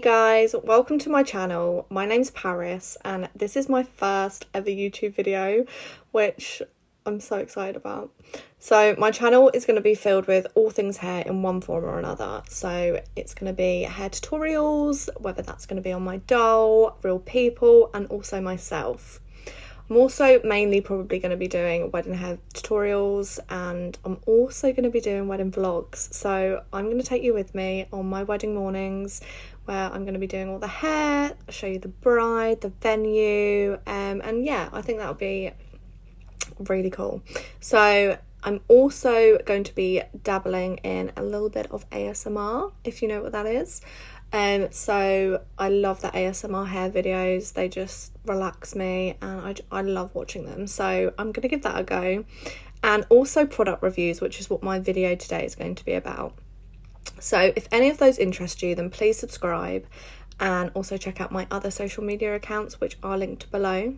guys, welcome to my channel. My name's Paris and this is my first ever YouTube video, which I'm so excited about. So my channel is going to be filled with all things hair in one form or another. So it's going to be hair tutorials, whether that's going to be on my doll, real people, and also myself. I'm also mainly probably going to be doing wedding hair tutorials, and I'm also going to be doing wedding vlogs. So I'm going to take you with me on my wedding mornings, where I'm going to be doing all the hair, show you the bride, the venue, and yeah, I think that'll be really cool. So I'm also going to be dabbling in a little bit of ASMR, if you know what that is. So I love the ASMR hair videos. They just relax me and I love watching them. So I'm going to give that a go. And also product reviews, which is what my video today is going to be about. So if any of those interest you, then please subscribe and also check out my other social media accounts, which are linked below.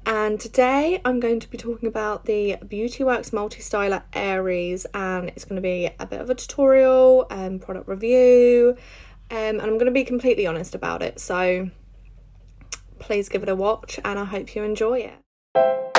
And today I'm going to be talking about the Beauty Works Multi-Styler Aries, and it's going to be a bit of a tutorial and product review, and I'm going to be completely honest about it, so please give it a watch and I hope you enjoy it.